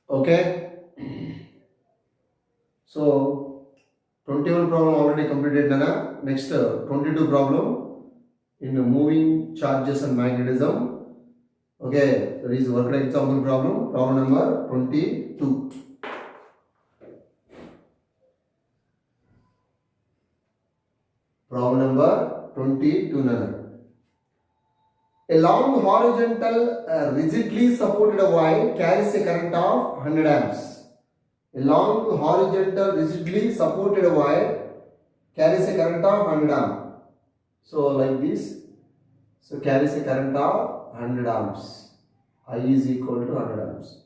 Okay. So 21 problem already completed, Nana. Next 22 problem in moving charges and magnetism. Okay, there is worked example problem. Problem number 22. Problem number 22, Nana. A long horizontal rigidly supported wire carries a current of 100 amps. A long horizontal rigidly supported wire carries a current of 100 amps. So like this. So carries a current of 100 amps. I is equal to 100 amps.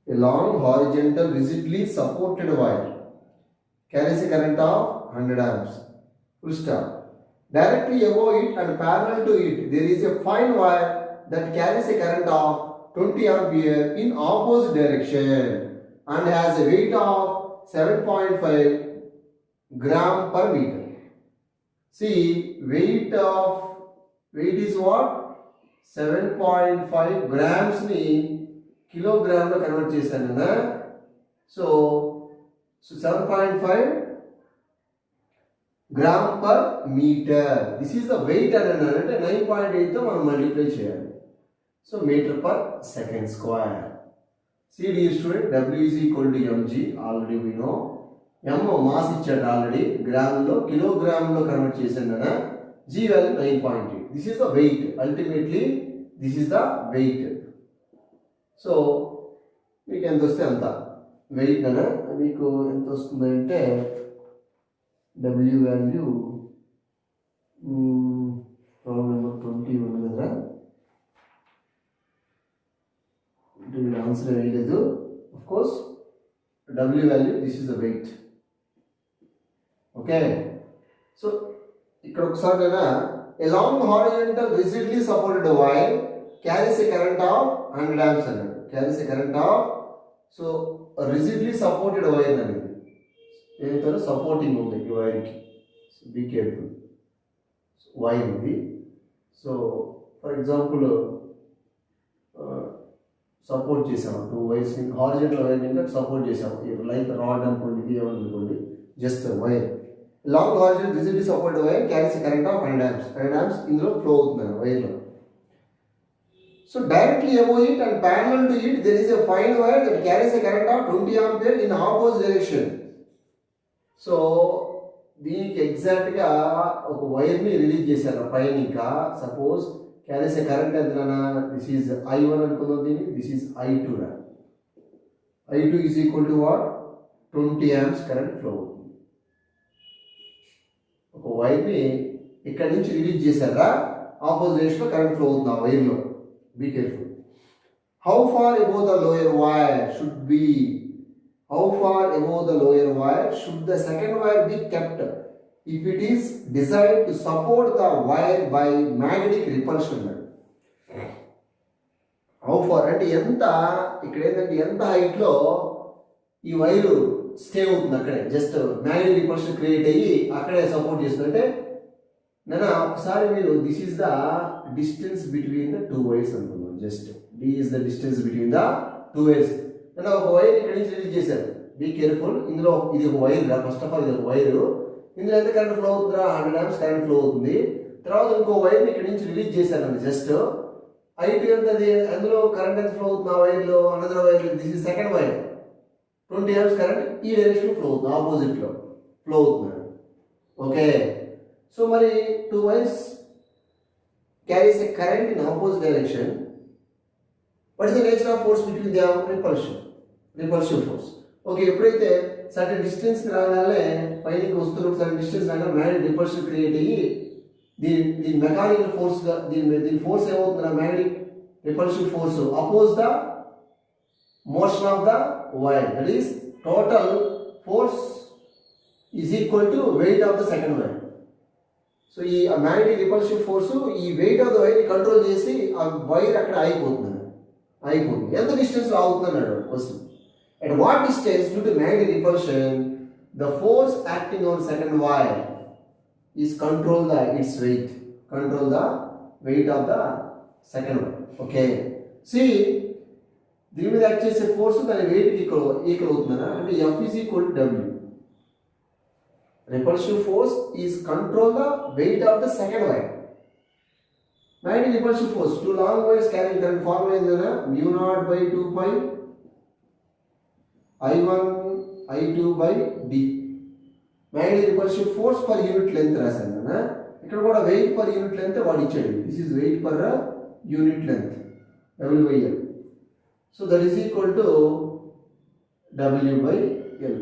A long horizontal rigidly supported wire carries a current of 100 amps. Full stop. Directly above it and parallel to it, there is a fine wire that carries a current of 20 ampere in opposite direction and has a weight of 7.5 gram per meter. See, weight is what? 7.5 grams ni kilogram lo convert chesanu na. So 7.5 gram per meter. This is the weight and 9.8 తో మనం multiply చేయాలి. So metre per second square. See dear student, W is equal to mg. Already we know. M mass ఇచ్చాడు already, గ్రాములో కిలోగ్రాములో convert చేశాను కదా. G value 9.8. This is the weight. Ultimately this is the weight. So మీకు ఎంత వస్తే అంత wait అన్న మీకు ఎంత వస్తుందంటే W value problem number 21 కదా. దీని ఆన్సర్ వేయలేదు. Of course W value, this is the weight. Okay. So ఇక్కడ ఒకసారి కదా, a long horizontal rigidly supported wire carries a current of 100 amps అన్నాడు. carries a current of, so rigidly supported wire అనేది ఏదైతే supporting ఉంది ఈ వైర్కి. So be careful. వైర్ ఉంది. సో ఫర్ ఎగ్జాంపుల్ సపోర్ట్ చేసాము 2 వైర్స్ హారిజంటల్ వైర్ ఇంకా support చేసాము, లైక్ రాడ్ అనుకోండి, ఇది ఏమనుకోండి, just wire. Long horizontal rigidly supported wire carries current of 100 amps. 100 amps ఇందులో ఫ్లో అవుతుంది వైర్లో. So directly above it and parallel to it there is a fine wire that carries a current of 20 ampere in opposite direction. So దీనికి ఎగ్జాక్ట్గా ఒక వైర్ని release చేశారు పైన. ఇంకా సపోజ్ క్యారీస్ ఏ కరెంట్ ఎంతనా, దిస్ ఈజ్ I1 అనుకుందాం దీన్ని, దిస్ ఈజ్ I2 రా. I2 is equal to what? 20 amps current flow అవుతుంది. ఒక వైర్ని ఇక్కడ నుంచి రిలీజ్ చేశారా, ఆపోజిట్ డైరెక్షన్లో కరెంట్ ఫ్లో అవుతుంది ఆ వైర్లో. Be careful. How far above the lower wire should be, how far above the lower wire should the second wire be kept if it is designed to support the wire by magnetic repulsion? How far అంటే ఎంత, ఇక్కడ ఏంటంటే ఎంత హైట్లో ఈ wire stay అవుతుంది అక్కడే, just magnetic repulsion create అయ్యి అక్కడే సపోర్ట్ చేస్తుంది. అంటే నేను ఒకసారి మీరు this is the distance between the 2 wires అనుకుందాం. Just D is the distance between the 2 wires. అంటే ఒక వైర్ ఇక్కడ నుంచి రిలీజ్ చేశారు. Be careful. ఇందులో ఇది ఒక వైర్ రా, ఫస్ట్ ఆఫ్ ఆల్ ఇది ఒక వైరు. ఇందులో ఎంత కరెంట్ ఫ్లో అవుతుందా, 100 amps కరెంట్ ఫ్లో అవుతుంది. తర్వాత ఇంకో వైర్ని ఇక్కడ నుంచి రిలీజ్ చేశారండి. జస్ట్ I2 ఎంత, అందులో కరెంట్ ఎంత ఫ్లో అవుతుంది ఆ వైర్లో, another wire, this is second wire, 20 amps current ఈ డైరెక్షన్ ఫ్లో అవుతుంది, ఆపోజిట్లో ఫ్లో అవుతుంది. ఓకే. సో మరి 2 wires carries a current in opposite direction. What is the nature of force between the repulsive force. Okay, ఎప్పుడైతే certain distance రాగానే పైకి వస్తున్నప్పుడు certain distance రాగా మ్యాగ్నెటిక్ రిపల్షన్ క్రియేట్ అయ్యి దీని మెకానికల్ ఫోర్స్గా దీని ఫోర్స్ ఏమవుతుంది, magnetic repulsive force oppose the motion of the wire. That is total force is equal to weight of the second wire. So ఈ మ్యాగ్నెటిక్ రిపల్సివ్ ఫోర్స్ ఈ weight of the వైర్ని control చేసి ఆ wire అక్కడ అయిపోతుంది. ఎంత distance ఆగుతుందన్నాడు question. At what distance due to magnetic repulsion the force acting on second wire is control the its weight, control the weight of the second wire. Okay, see దీని మీద act చేసే force దాని wait equal అవుతుందనా అంటే F is equal to W. Repulsive force is control the weight of the second wire. Magnetic repulsive force, two long wires carrying current formula is mu naught by 2 pi I1 I2 by D. Magnetic repulsive force per unit length రాశాను ఇక్కడ కూడా weight per unit length వాడు ఇచ్చాడు. This is weight per unit length W by L. So that is equal to W by L.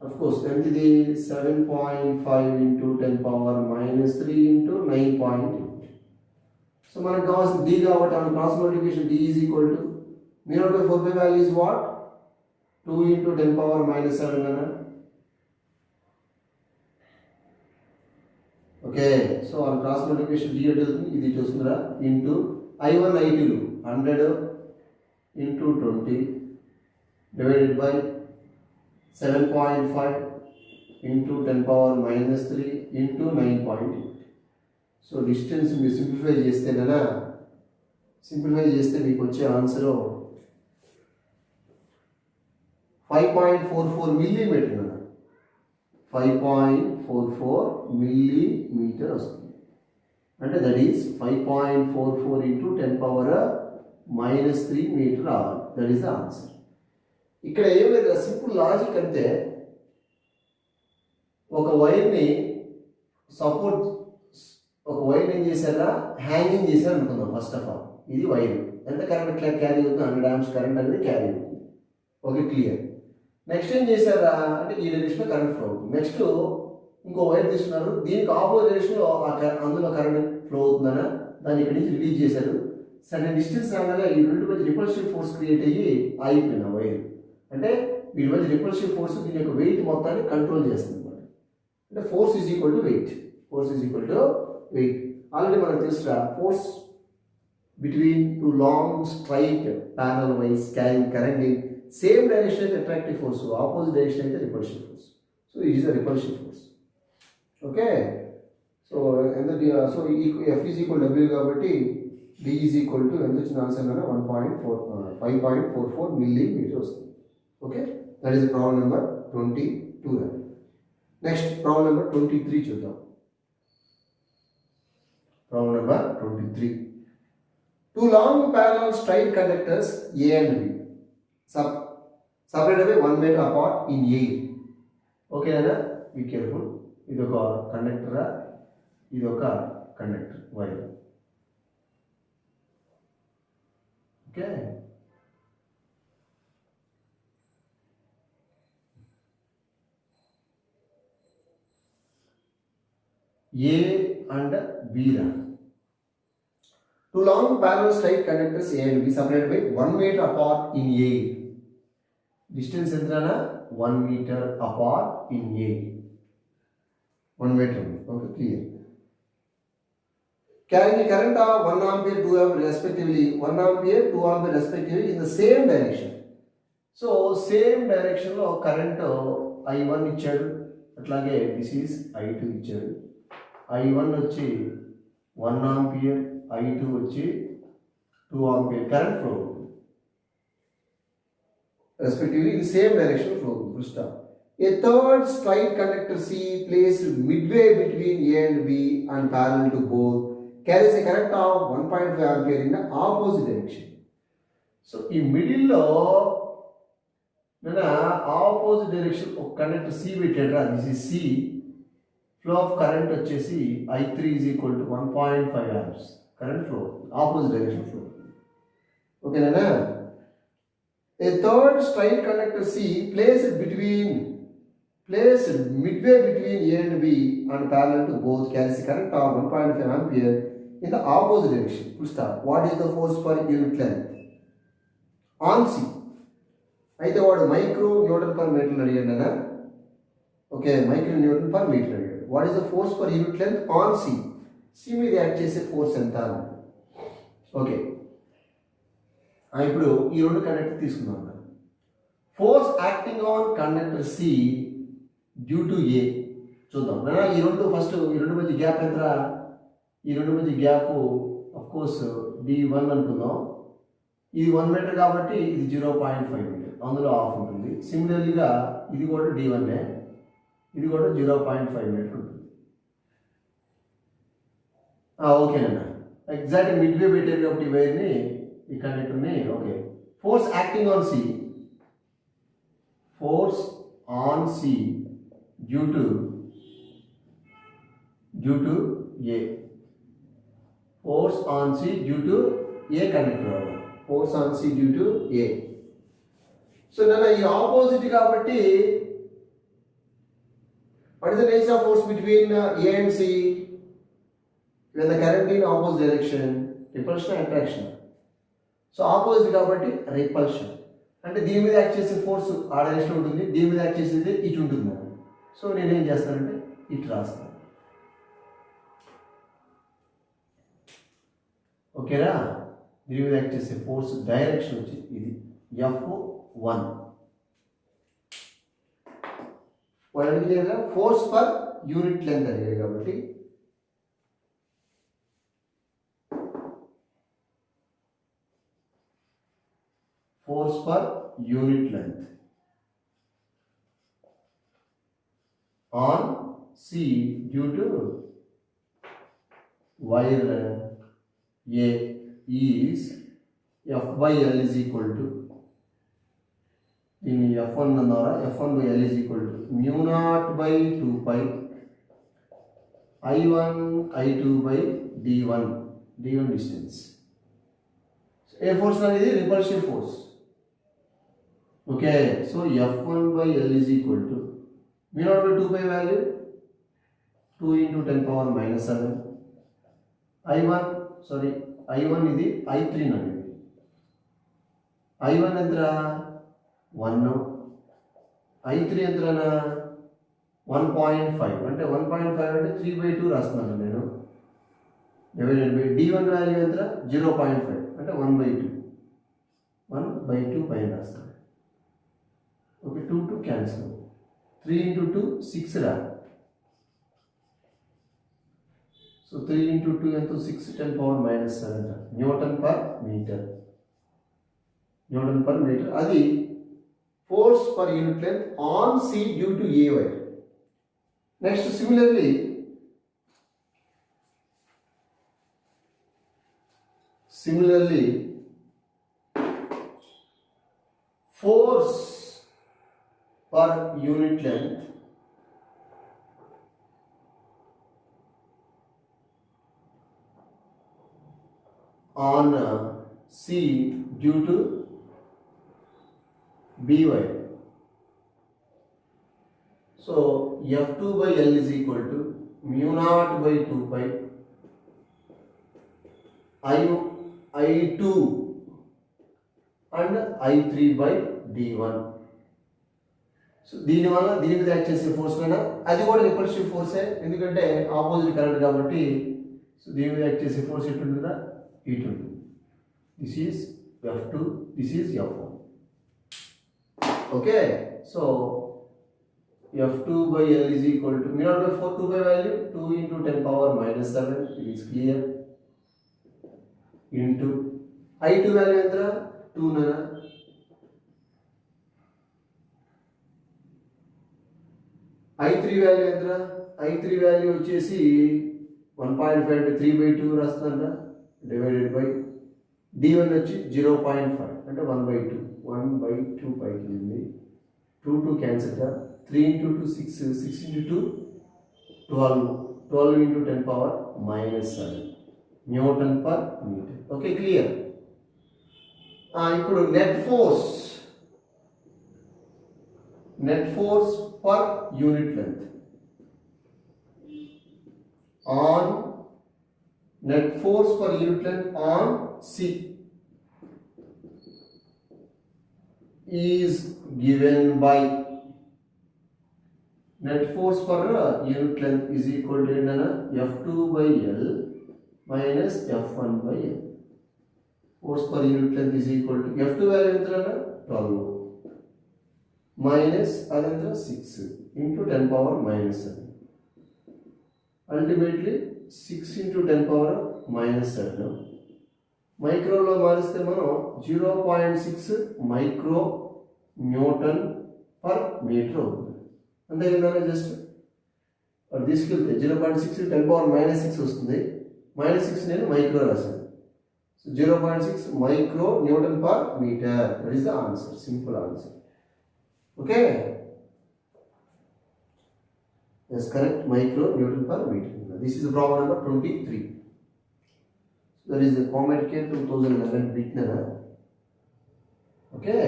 Of course, length is 7.5 into 10 power minus 3 into 9.8. So, మనకు కావాల్సిన D కాబట్టి on cross multiplication D is equal to mu naught by 4 pi value is what? 2 into 10 power minus 7 అన్న. Okay, so on cross multiplication D ఇది చూస్తుందిరా into I1 I2 100 into 20 divided by 7.5 into 10 power minus 3 into 9.8. So distance మీరు simplify చేస్తే మీకు వచ్చే answer 5.44 millimetre అన్న 5.44 millimetre వస్తుంది అంటే that is 5.44 into 10 power minus 3 metre రావాలి. That is the answer. ఇక్కడ ఏం లేదు, సింపుల్ లాజిక్ అంటే ఒక వైర్ని ఏం చేశారా హ్యాంగింగ్ చేశారు అనుకుందాం. ఫస్ట్ ఆఫ్ ఆల్ ఇది వైర్ ఎంత కరెంట్ క్యారీ అవుతుంది 100 amps కరెంట్ అనేది క్యారీ అవుతుంది. Okay clear. నెక్స్ట్ ఏం చేశారా అంటే ఈ డైరెక్షన్లో కరెంట్ ఫ్లో అవుతుంది. నెక్స్ట్ ఇంకో వైర్ తీసుకున్నారు, దీనికి ఆపోజిట్ డైరెక్షన్లో అందులో కరెంట్ ఫ్లో అవుతుందన దాన్ని ఇక్కడి నుంచి రిలీజ్ చేశారు. సరే డిస్టెన్స్ రాగానే ఈ రెండు మధ్య రిపల్సివ్ ఫోర్స్ క్రియేట్ అయ్యి ఆగిపోయింది ఆ వైర్. అంటే వీటి మధ్య రిపల్సివ్ ఫోర్స్ దీని యొక్క వెయిట్ మొత్తాన్ని కంట్రోల్ చేస్తుంది అనమాట. అంటే force is equal to weight. Already మనకు తెలుసురా force between two long straight parallel wires carrying current in same direction అయితే అట్రాక్టివ్ ఫోర్స్, ఆపోజిట్ డైరెక్షన్ అయితే repulsive force. So it is a repulsive force. Okay, so ఎంత so F is equal W కాబట్టి D is equal to ఎంత వచ్చిన answer 5.44 millimetre వస్తుంది. Okay, that is problem number 22. Next problem number 23 చూద్దాం. Problem number 23. Two long parallel straight conductors A and B separated by 1 meter apart in air. Okay అన్న, be careful. ఇది ఒక కండక్టరా, ఇది ఒక conductor wire. Okay, A and B రా. Two long parallel straight conductors A and B separated by 1 meter apart in air. Distance ఎంతనా 1 meter apart in air. 1 meter. Okay, clear. Carrying a current of 1 ampere, 2 ampere respectively, 1 ampere, 2 ampere respectively in the same direction. So same direction లో current I1 ఇచ్చాడు, అట్లాగే this is I2 ఇచ్చాడు. I1 వచ్చి 1 ampere, I2 వచ్చి 2 ampere current flow respectively in the same direction flow. Full stop. A third straight conductor C placed midway between A and B and parallel to both carries a current of 1.5 ampere in the opposite direction. So in middle లో opposite direction ఒక conductor C పెట్టాడు. This is C. Flow of current వచ్చేసి I3 is equal to 1.5 amps current flow, opposite direction flow. ఓకేనా? A third straight conductor C placed midway between A and B and parallel to both carries a current of 1.5 ampere in the opposite direction. Full stop. What is the force per unit length on C? అయితే వాడు micro newton per metre అడిగాడు కదా. Okay, micro newton per metre అడిగాడు. What is the force per unit length on C? C మీద act చేసే force ఎంత? Okay, ఇప్పుడు ఈ రెండు కండక్టర్ తీసుకుందాం. Force acting on conductor C due to A చూద్దాం. ఈ రెండు ఫస్ట్ ఈ రెండు మధ్య గ్యాప్ ఎంత? ఈ రెండు మధ్య గ్యాప్ ఆఫ్ కోర్స్ D1 అనుకుందాం. ఇది 1 మీటర్ కాబట్టి ఇది 0.5 మీటర్, అందులో హాఫ్ ఉంటుంది. సిమిలర్లీగా ఇది కూడా D1, ఇది కూడా 0.5 మీటర్ ఉంటుంది. ఓకేనన్నా, ఎగ్జాక్ట్ మిడ్వే పెట్టారు కాబట్టి ఈ వైర్ని, ఈ కండక్టర్ని. Okay, force acting on C, force on C due to A, force on C due to A conductor, force on C due to A. So now ఈ opposite కాబట్టి what is the nature of force between A and C when the current in opposite direction? Repulsion or attraction? So opposite కాబట్టి repulsion, అంటే దీని మీద act చేసే force ఆ direction ఉంటుంది, దీని మీద యాక్ట్ చేసేది ఇటు ఉంటుంది. సో నేనేం చేస్తానంటే ఇటు రాస్తాను. ఓకేనా, దీని మీద యాక్ట్ చేసే ఫోర్స్ డైరెక్షన్ వచ్చి ఇది F1. Force per unit length అడిగారు కాబట్టి force per unit length on C due to wire A is F by L is equal to, in F1 అన్నారా, F1 by L is equal to mu naught by 2 pi I1 I2 by D1 distance. ఏ force అనేది repulsive force. Okay, so F1 by L is equal to mu naught by 2 pi value 2 into 10 power minus 7 I1 ఇది I3 అనేది, I1 ఎంత 1, I3 ఎంతనా 1.5, అంటే 1.5 అంటే 3/2 రాస్తున్నాను నేను, డివైడెడ్ బై D1 వాల్యూ ఎంత 0.5 అంటే 1/2 పైన రాస్తాను. ఓకే, 2 క్యాన్సిల్, 3 into 2 6 రా. సో 3 into 2 ఎంత 6, 10 power minus 7 newton per metre. అది force per unit length on C due to A wire. Next similarly force per unit length on C due to B wire. So F2 by L is equal to mu naught by 2 pi I2 and I3 by D1. So దీని మీద act చేసే force పైన అది కూడా repulsive ఫోర్సే, ఎందుకంటే opposite current కాబట్టి. So దీని మీద యాక్ట్ చేసే ఫోర్స్ ఎట్టుంటుందా, ఇటు ఉంటుంది. This is F2, this is F1. Okay, so F2 by L is equal to mu naught by 4 2 by value 2 into 10 power minus 7, it is clear, into I2 value ఎంత 2 ననా, I3 value ఎంత, I3 value వచ్చేసి 1.5 అంటే 3/2 రాస్తుందంట, divided by D1 వచ్చి 0.5 అంటే 1/2 పైకి వెళ్ళింది. 2 cancel గా, 3 into 2 6, 6 into 2 12 into 10 power minus 7 newton per metre. Okay, clear. ఇప్పుడు net force per unit length on C is given by net force per unit length is equal to F2 by L minus F1 by L. Force per unit length is equal to F2 value entra 12 minus adantra 6 into 10 power minus 7. Ultimately 6 into 10 power minus 7 మైక్రోలో మారిస్తే మనం 0.6 micro newton per metre అవుతుంది. అంతే కదా, just తీసుకెళ్తే 0.6 10⁻⁻6 వస్తుంది. -6 నేను micro రాశాను. So 0.6 micro newton per metre, that is the answer, simple answer. Okay, yes, correct, micro newton per meter. This is the problem number 23. So that is the COMEDK 2011 beginner. Okay,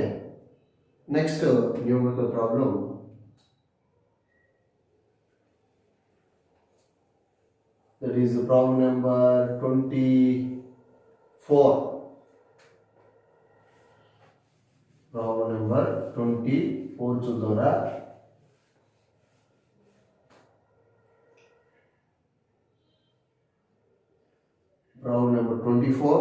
next numerical problem. That is the problem number 24. Problem number 24 చూద్దాంరా. Problem number 24.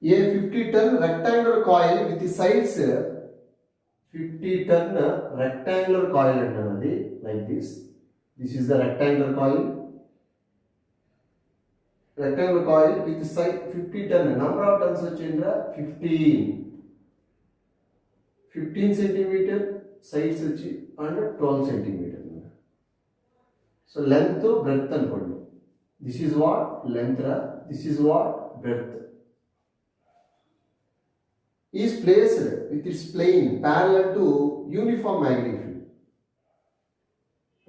A 50-ton rectangular coil with the sides 50-ton rectangular coil antanadi like this. This is the rectangular coil. Rectangular coil with the side 50-ton. Number of tons vachindra 15 centimeter, sides vachi and 12 centimeter. So length breadth anukondi. This is what length ra, this is what breadth. Is placed with its plane parallel to uniform magnetic field.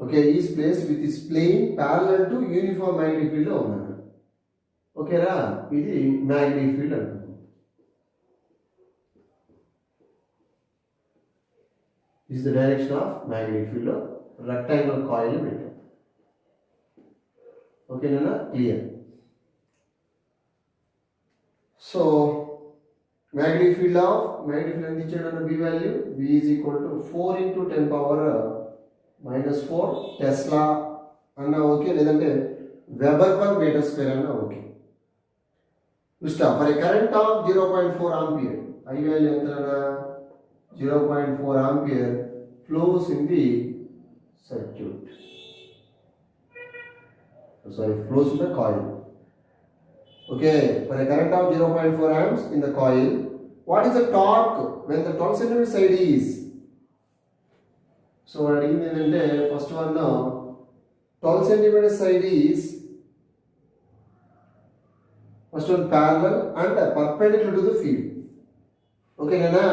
Okay, is placed with its plane parallel to uniform magnetic field lo unnadu. Okay ra, idi magnetic field antu. This is the direction of magnetic field of rectangular coil meter. Okay, Nana, clear. So magnetic field అందించాడు B value. B is equal to 4 into 10 power -4 Tesla అన్న okay, లేదంటే weber per metre square అన్న okay. For a current of 0.4 ampere, I value ఎంతనా 0.4 ampere flows in the circuit. Sorry, flows in the coil. Okay, for a current of 0.4 amps in the coil, what is the torque when the 12 cm side is? So what I mean, first one now, 12 cm side is first one parallel and perpendicular to the field. Okay, Nana?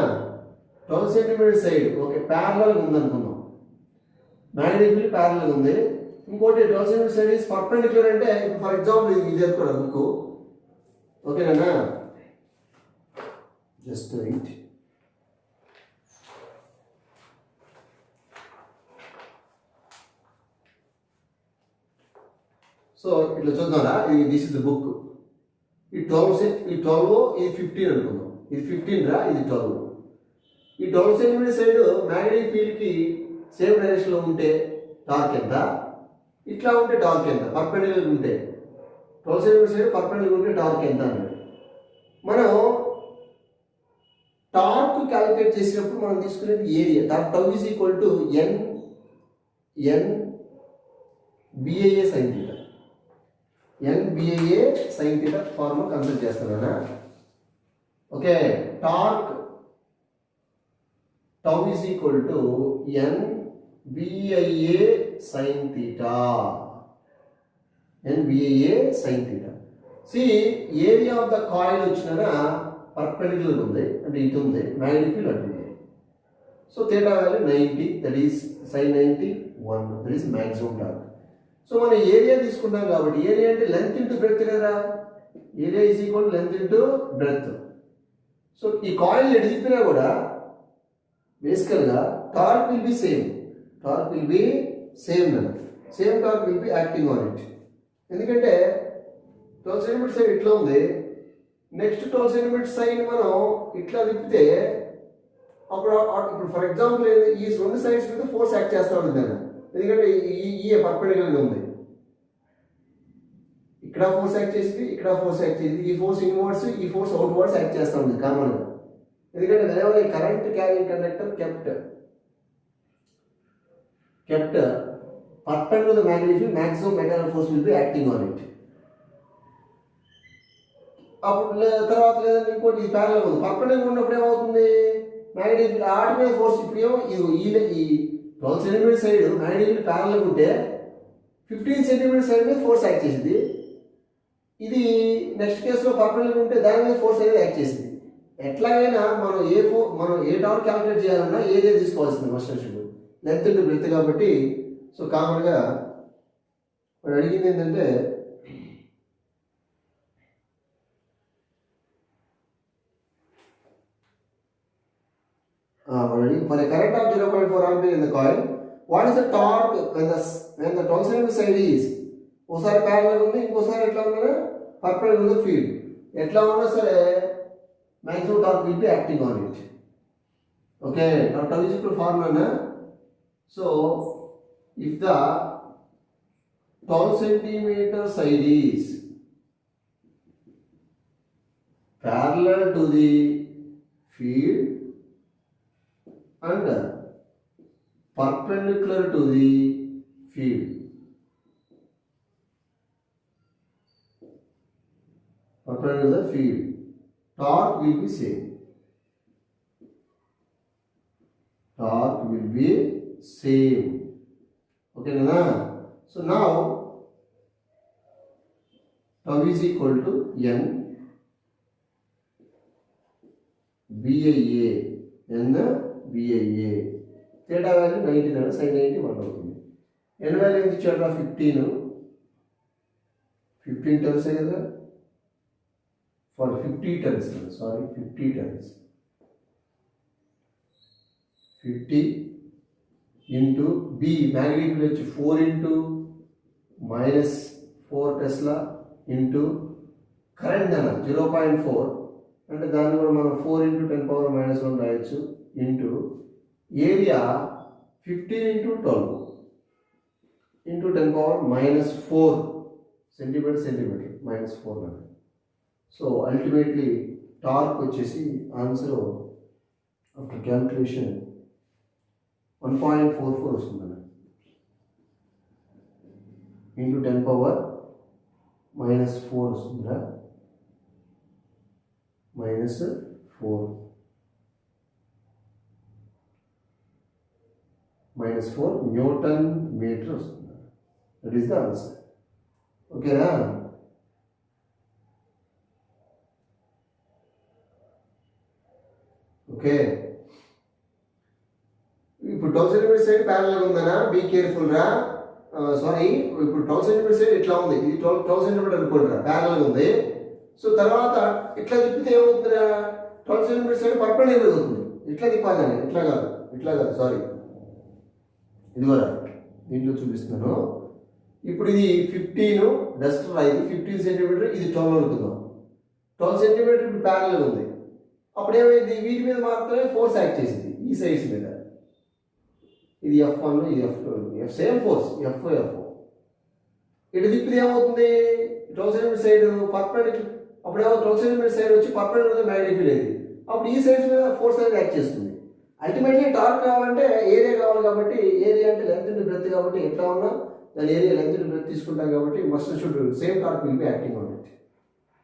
12 cm side okay parallel ఉంది అనుకుందాం, magnetic field parallel ఉంది. ఇంకోటి 12 cm side is perpendicular అంటే for example ఇది చెప్తాను book. ఓకేనా, just wait. So ఇట్లా చూద్దాంరా, ఇది దిస్ ఇస్ ద బుక్. ఈ 12 ఇది 15 అనుకుందాం. ఇది 15 రా, ఇది 12. ఈ 12 cm సైడ్ మ్యాగ్నెటిక్ ఫీల్డ్కి సేమ్ డైరెక్షన్లో ఉంటే టార్క్ ఎంత, ఇట్లా ఉంటే టార్క్ ఎంత, పర్పెండిక్యులర్ ఉంటే 12 cm సైడ్ పర్పెండిక్యులర్ ఉంటే టార్క్ ఎంత అన్నాడు. మనం టార్క్ క్యాలిక్యులేట్ చేసినప్పుడు మనం తీసుకునేది area. Tau is equal to N BA sine theta. N BA sine theta formula consider చేస్తానా. Okay, torque tau is equal to n BIA sin theta. n BIA sin theta. See, area of the coil వచ్చినా perpendicular ఉంది అంటే ఇటు ఉంది, magnetic field అటు ఉంది. So theta value 90, that is sin 90 1, that is maximum torque. So మన area తీసుకున్నాం కాబట్టి ఏరియా అంటే లెంత్ ఇంటూ బ్రెడ్త్ కదా. Area is equal length into breadth. So ఈ కాయిల్ ఎటు తిప్పినా కూడా బేసికల్గా torque will be same. Torque will be same torque will be acting on it. ఎందుకంటే 12 cm సైడ్ ఇట్లా ఉంది, నెక్స్ట్ 12 cm సైడ్ మనం ఇట్లా తిప్పితే అప్పుడు ఫర్ ఎగ్జాంపుల్ ఈ రెండు సైడ్స్ మీద ఫోర్స్ యాక్ట్ చేస్తూ ఉంటుంది కదా. ఎందుకంటే ఈ పర్పెండిక్యులర్గా ఉంది, ఇక్కడ ఫోర్స్ యాక్ట్ చేసింది, ఇక్కడ ఫోర్స్ యాక్ట్ చేసింది. ఈ ఫోర్స్ ఇన్వర్డ్స్, ఈ ఫోర్స్ అవుట్వర్డ్స్ యాక్ట్ చేస్తూ ఉంది కామన్గా. ఎందుకంటే whenever a current carrying conductor kept kept perpendicular to the magnetic field, maximum mechanical force will be acting on it. అప్పుడు తర్వాత లేదంటే ఇంకోటి ఈ ప్యారల్ ఉంది, పర్పెండిక్యులర్ ఉన్నప్పుడు ఏమవుతుంది, మ్యాగ్నెటిక్ ఫీల్డ్ ఆటి మీద ఫోర్స్ ఇప్పుడు ఏమో ఈ 12 centimetre side magnetic field parallel ఉంటే 15 సెంటీమీటర్ సైడ్ మీద ఫోర్స్ యాక్ట్ చేసింది. ఇది నెక్స్ట్ కేసులో పర్పెండిక్యులర్ ఉంటే దాని మీద ఫోర్స్ అనేది యాక్ట్ చేసింది. ఎట్లాగైనా మనం ఏ టార్క్ క్యాలిక్యులేట్ చేయాలన్నా ఏదే తీసుకోవాల్సింది మస్టర్షిప్ లెంత్ ఇంటూ బ్రెత్ కాబట్టి. సో కామన్గా వాడు అడిగింది ఏంటంటే for a current of 0.4 ampere in the coil, what is the torque when the 12 centimeter side is ఒకసారి ప్యారలల్ ఉంది, ఇంకోసారి ఎట్లా ఉందా పర్పెండిక్యులర్ ఫీల్డ్, ఎట్లా ఉన్నా సరే maximum torque will be acting on it. Okay, now tau is equal to formula na. So if the 12 centimeter side is parallel to the field and perpendicular to the field, perpendicular to the field, torque will be same. Torque will be same. Okay, na? So now tau is equal to n BIA, n BIA. Theta value 99, sin 90 1 అవుతుంది. n value ఎంత ఇచ్చాడు 15 turns కదా, for 50 turns, sorry 50 turns, 50 into B magnetic field వచ్చి 4 into minus 4 Tesla into current దన 0.4 అంటే దాన్ని కూడా మనం 4 into 10 power minus 1 రాయొచ్చు into area 15 into 12 into 10 power minus 4 centimetre minus 4 అని. సో అల్టిమేట్లీ టార్క్ వచ్చేసి ఆన్సర్ ఆఫ్టర్ క్యాల్కులేషన్ 1.44 వస్తుందన్న ఇంటూ 10 పవర్ minus 4 వస్తుందా, minus 4 న్యూటన్ మీటర్ వస్తుంది. That is the answer. ఓకేనా? ఓకే, ఇప్పుడు 12 సెంటీమీటర్ సైడ్ ప్యారలల్ ఉందనా, be careful రా. సారీ, ఇప్పుడు 12 సెంటీమీటర్ సైడ్ ఇట్లా ఉంది, ఇది 12 సెంటీమీటర్ అనుకోండిరా, ప్యారలల్ ఉంది. సో తర్వాత ఇట్లా తిప్పితే ఏమవుతుందిరా, 12 సెంటీమీటర్ సైడ్ పర్పెండిక్యులర్ అవుతుంది. ఇట్లా తిప్పాలి, ఇట్లా కాదు సారీ, ఇదిగోరా దీంట్లో చూపిస్తున్నాను. ఇప్పుడు ఇది 15 డస్ట్ ఇది 15 సెంటీమీటర్, ఇది 12 అనుకుందాం. 12 సెంటీమీటర్ ఇప్పుడు ప్యారలల్ ఉంది. అప్పుడు ఏమైంది, వీటి మీద మాత్రమే ఫోర్స్ యాక్ట్ చేసింది, ఈ సైడ్స్ మీద. ఇది F1, ఇది F2, సేమ్ ఫోర్స్ F ఇటు తిప్పితే ఏమవుతుంది, 12 సెంటీమీటర్ సైడ్ పర్పెండిక్యులర్, అప్పుడు ఏమో 12 సెంటీమీటర్ సైడ్ వచ్చి పర్పెండిక్యులర్ మ్యాగ్నెటిక్ ఫీల్డ్ అయింది. అప్పుడు ఈ సైడ్స్ మీద ఫోర్స్ అనేది యాక్ట్ చేస్తుంది. అల్టిమేట్లీ టార్క్ కావాలంటే ఏరియా కావాలి కాబట్టి, ఏరియా అంటే లెంత్ ఇంటూ బ్రెత్ కాబట్టి ఎట్లా ఉన్నా దాని ఏరియా లెంత్ ఇంటూ బ్రెత్ తీసుకుంటాం కాబట్టి must should same torque will be acting on it.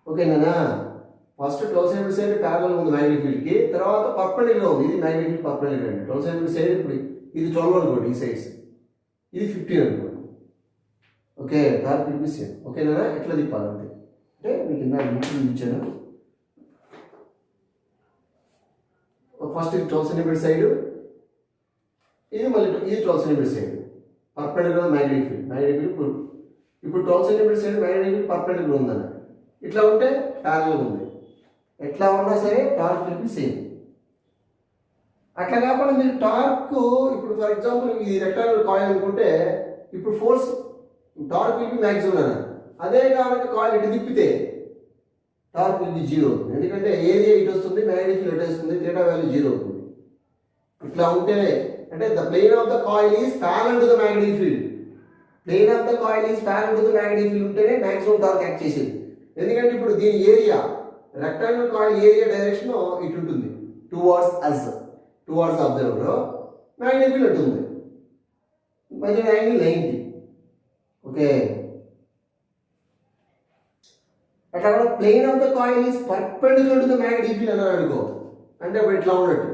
ఓకేనా? ఫస్ట్ 12 సెంటీమీటర్ సైడ్ ప్యారలల్ ఉంది మ్యాగ్నెటిక్ ఫీల్డ్కి, తర్వాత పర్పెండిక్యులర్ ఉంది, ఇది మ్యాగ్నెటిక్ ఫీల్డ్ పర్పెండిక్యులర్ అండి. 12 సెంటీమీటర్ సైడ్ ఇప్పుడు ఇది 12 అనుకోండి, ఈ సైడ్స్ ఇది 15 అనుకోండి. Okay, torque will be same. ఓకేనా? ఎట్లా తిప్పాలంటే అంటే మీకు ఇందాక ఇచ్చాను. ఫస్ట్ ఇది 12 సెంటీమీటర్ సైడ్, ఇది మళ్ళీ ఇది 12 centimetre side perpendicular magnetic field. ఇప్పుడు 12 centimetre side magnetic field perpendicular ఉందన్న, ఇట్లా ఉంటే ప్యారలల్ ఉంది. ఎట్లా ఉన్నా సరే టార్క్ విల్ బి సేమ్. అట్లా కాకుండా మీరు టార్క్ ఇప్పుడు ఫర్ ఎగ్జాంపుల్ ఇది రెక్టాంగులర్ కాయిల్ అనుకుంటే ఇప్పుడు force torque will be maximum అన్న. అదే కాకుండా కాయిల్ ఇటు తిప్పితే టార్క్ విల్ బి 0 అవుతుంది, ఎందుకంటే ఏరియా ఇటు వస్తుంది, మ్యాగ్నెటిక్ ఫీల్డ్ ఇటు వస్తుంది, థీటా వాల్యూ 0 అవుతుంది. ఇట్లా ఉంటే అంటే the plane of the coil is parallel to the magnetic field. Plane of the coil is parallel to the magnetic field ఉంటేనే మ్యాక్సిమం టార్క్ యాక్ట్ చేసేది. ఎందుకంటే ఇప్పుడు దీని area rectangular coil area direction ఇటు ఉంటుంది, టువర్డ్స్ అబ్జర్వర్, మ్యాగ్నెటిక్ ఫీల్డ్ అటు ఉంది. మధ్య యాంగిల్ 90. ఓకే, అట్లా కూడా plane of the coil is perpendicular to the magnetic field అని అనుకో. అంటే అప్పుడు ఇట్లా ఉన్నట్టు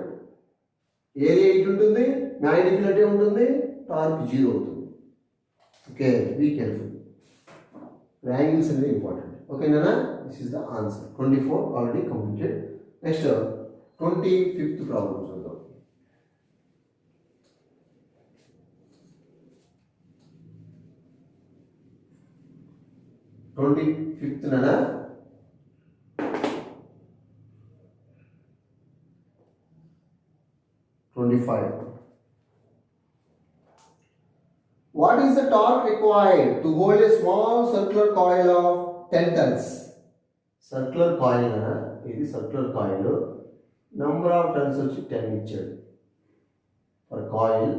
ఏరియా ఇటు ఉంటుంది, మ్యాగ్నెటిక్ ఫీల్డ్ అటే ఉంటుంది, టార్క్ 0 అవుతుంది. Okay, be careful. యాంగిల్స్ అనేది ఇంపార్టెంట్. ఓకేనా? This is the answer. 24 already completed. Next 25th problem చూద్దాం. ఫిఫ్త్ ననా 25. What is the torque required to hold a small circular coil of 10 tons? Circular coil na, ఇది circular coil. Number of tons వచ్చి 10 ఇచ్చాడు. For coil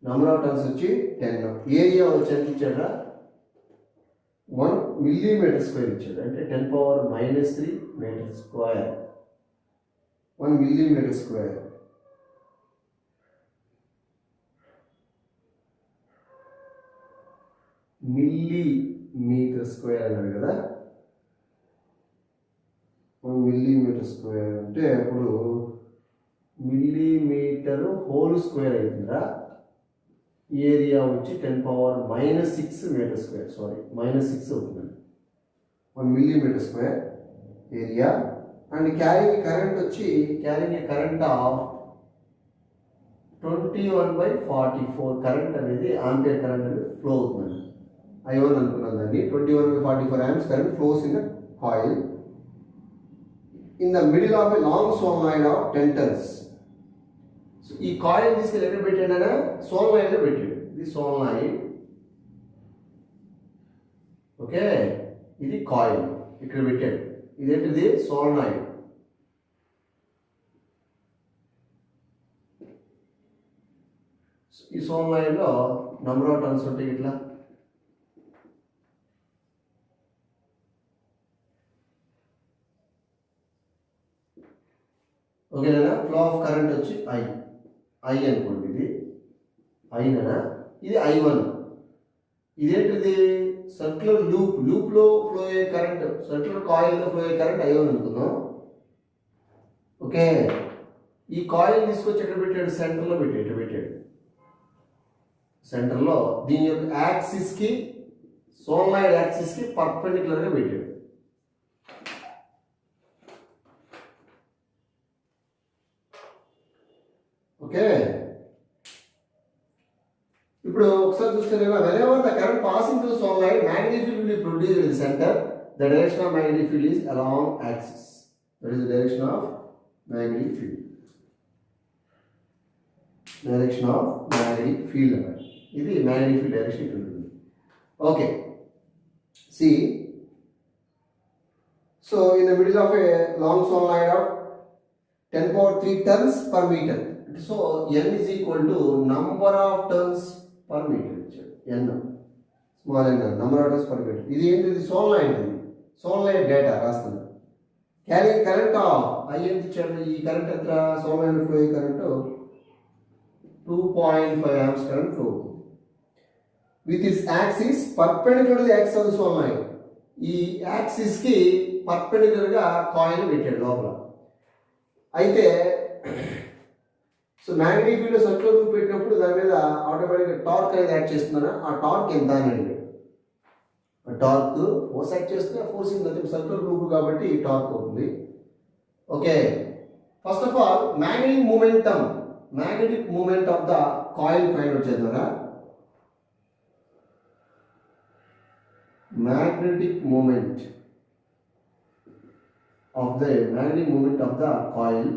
number of tons వచ్చి 10. Area వచ్చి ఎంత ఇచ్చాడా? 1 millimeter square ఇచ్చాడు. అంటే 10⁻³ metre square. 1 millimeter square. Millimetre square అన్నాడు కదా. 1 millimeter square అంటే అప్పుడు మిల్లీమీటర్ హోల్ స్క్వేర్ అవుతుందా? ఏరియా వచ్చి 10⁻⁻6 మీటర్ స్క్వేర్. సారీ, -6 అవుతుంది. 1 millimeter square area. And carrying current వచ్చి కరెంట్ ఆఫ్ 21/44. కరెంట్ అనేది ఆంపియర్ కరెంట్ అనేది ఫ్లో అవుతుందండి. I1 అనుకున్నాను దాన్ని. 21/44 amps current flows in the coil in the middle of a long solenoid of 10 tons. So ఈ coil తీసుకెళ్ళి ఎక్కడ పెట్టాడనా? సోలనాయిడ్ లో పెట్టాడు. ఇది సోలనాయిడ్. ఓకే, ఇది కాయిల్ ఇక్కడ పెట్టాడు. ఇదేంటిది? సోలనాయిడ్. ఈ సోలనాయిడ్ లో నంబర్ ఆఫ్ టర్న్స్ ఉంటాయి ఇట్లా. ఓకేనా? ఫ్లో ఆఫ్ కరెంట్ వచ్చి ఐ అనుకోండి. ఇది ఐనా, ఇది I1. ఇదేంటిది? సర్క్యులర్ లూప్లో ఫ్లో అయ్యే కరెంట్, సర్క్యులర్ కాయిల్లో ఫ్లో అయ్యే కరెంట్ I1 అనుకుందాం. ఓకే, ఈ కాయిల్ తీసుకొచ్చి ఎక్కడ పెట్టాడు? సెంటర్లో పెట్టాడు. సెంటర్లో దీని యొక్క యాక్సిస్కి, సోలనాయిడ్ యాక్సిస్కి పర్పెండిక్యులర్గా పెట్టాడు. ఓకే, ఇప్పుడు ఒకసారి చూస్తే whenever the current passing through solenoid, magnetic field will be produced in the center. The direction of magnetic field is along axis. That is the direction of magnetic field. Direction of magnetic field. ఇది magnetic field direction ఉంటుంది. Okay. See. So in the middle of a long solenoid of 10⁻³ tons per meter. So n is equal to number of turns per meter. n small n, number of turns per meter. ఇది ఏంటిది? Solenoid. Solenoid data రాస్తున్నా. Carrying current of I ఎంత ఇచ్చాడు? ఈ current ఎంత? Solenoid flow అయ్యే current 2.5 amps current flow with its axis perpendicular to the axis of the solenoid. ఈ axis కి పర్పెండిక్యులర్ గా కాయిల్ పెట్టాడు లోపల. అయితే so magnetic field circular loop పెట్టినప్పుడు దాని మీద ఆటోమేటిక్గా టార్క్ అనేది యాక్ట్ చేస్తుందన్నా. ఆ టార్క్ ఎంత అని అడిగాడు. ఆ టార్క్ ఫోర్స్ యాక్ట్ చేస్తే ఫోర్స్ ఇంత సర్క్యులర్ లూప్ కాబట్టి టార్క్ అవుతుంది. Okay, first of all magnetic moment of the coil find out చేద్దారా? Magnetic moment of the coil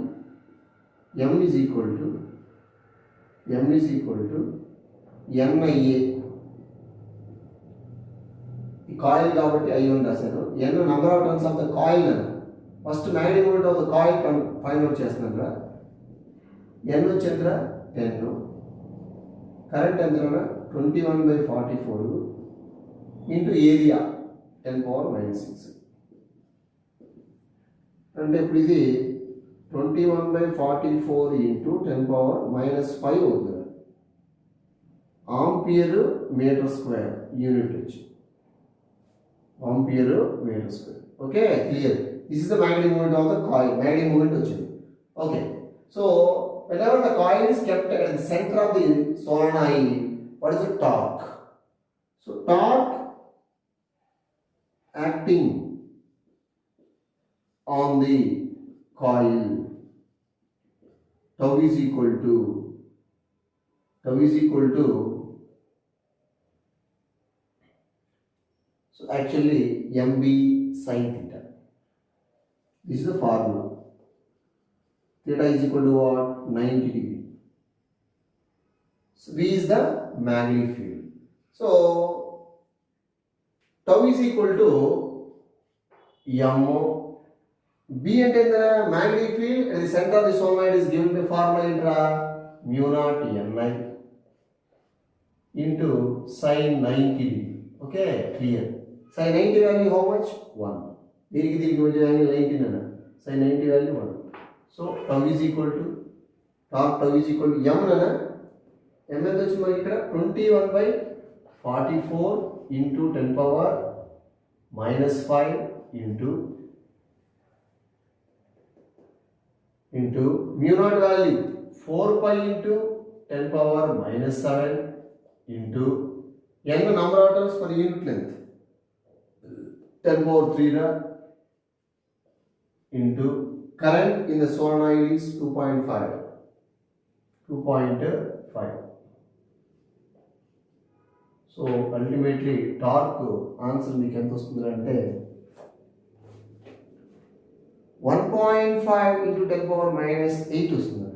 M is equal to NIA. ఈ కాయిల్ కాబట్టి I1 రాశాను. N number of turns of the coil అని. First magnetic moment of the coil find out చేస్తున్నాను రా. N వచ్చేంతరా 10. Current ఎంతరా? 21/44 into area 10⁻⁻6. అంటే ఇప్పుడు ఇది 21/44 into 10 power minus 5 అవుతుంది ఆంపియర్ మీటర్ స్క్వేర్ యూనిట్ వచ్చి ampere metre square okay clear this is the magnetic moment of the coil magnetic moment వచ్చింది okay so whenever the coil is kept at the center of the solenoid what is the torque so torque acting on the coil tau is equal to so actually mb sin theta this is the formula theta is equal to what 90 degree so v is the magnetic field so tau is equal to m b and the magnetic field at the center of the solenoid is given by formula intra mu naught ni into sin 90 degree okay clear sin 90 value how much 1 దీనికి మధ్య angle 19 అన్న sin 90 value 1 so tau is equal to torque tau is equal to m అన్న m ఎంత వచ్చి మనకి ఇక్కడ 21/44 into 10 power minus 5 into mu naught value 4 pi into 10 power minus 7 into n number of turns per unit length 10 power 3 ra into current in the solenoid is 2.5 so ultimately torque answer మీకు ఎంత వస్తుంది అంటే 1.5 into 10 power minus 8 వస్తుంది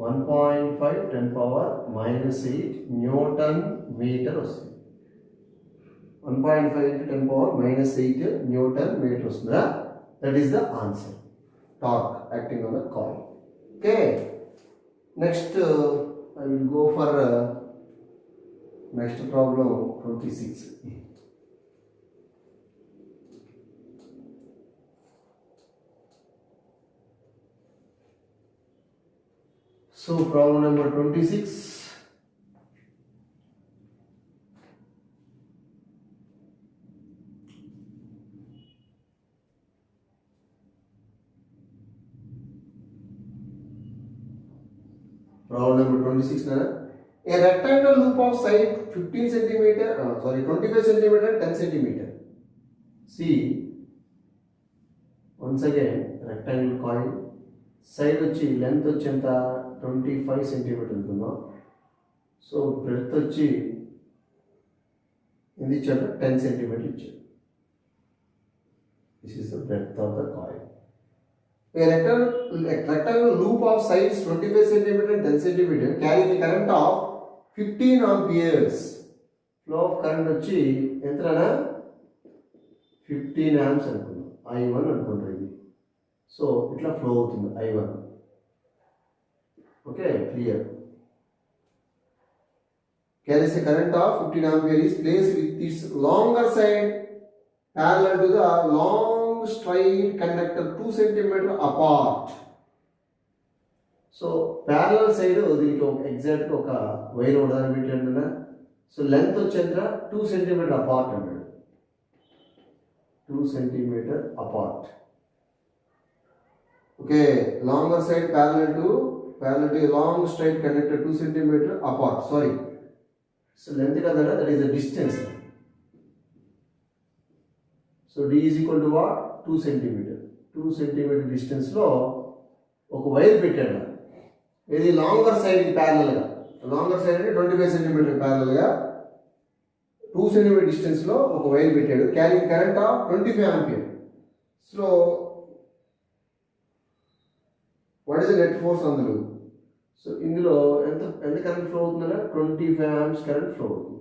1.5 10 power minus 8 Newton metre వస్తుంది 1.5 into 10 power minus 8 Newton metre వస్తుందా that is the answer torque acting on the coil okay next I will go for next problem 26 so problem number 26 problem number 26 na a rectangular loop of side 15 centimeter 25 centimeter 10 centimeter see once again rectangular coil side వచ్చి length వచ్చి ఎంత 25 centimeter ఉంటుందో so breadth వచ్చి ఎంత ఇచ్చారు 10 centimeter ఇచ్చారు this is the breadth of the coil a rectangular loop of sides 25 cm and 10 cm carry the current of 15 amperes. Flow of current వచ్చి ఎంతనా 15 amps అనుకుందాం I1 అనుకుంటారు ఇది సో ఇట్లా ఫ్లో అవుతుంది I1 okay clear carries a current of 15 ampere is placed with its longer side parallel to the long straight conductor 2 cm apart so parallel side దీనికి ఒక exact ఒక వైర్ ఉదాహరణ పెట్టండి సో లెంత్ వచ్చేంత 2 cm apart అన్నాడు 2 cm apart okay longer side parallel to a long straight conductor 2 cm apart sorry so length kada that is the distance so d is equal to what 2 cm 2 cm distance లో ఒక wire పెట్టాడు ఇది longer side parallel గా longer side అంటే 25 cm parallel గా 2 cm distance లో ఒక wire పెట్టాడు carrying current of 25 ampere so what is the net force on the loop so ఇందులో ఎంత కరెంట్ ఫ్లో అవుతుందంటే 25 ఆంప్స్ కరెంట్ ఫ్లో అవుతుంది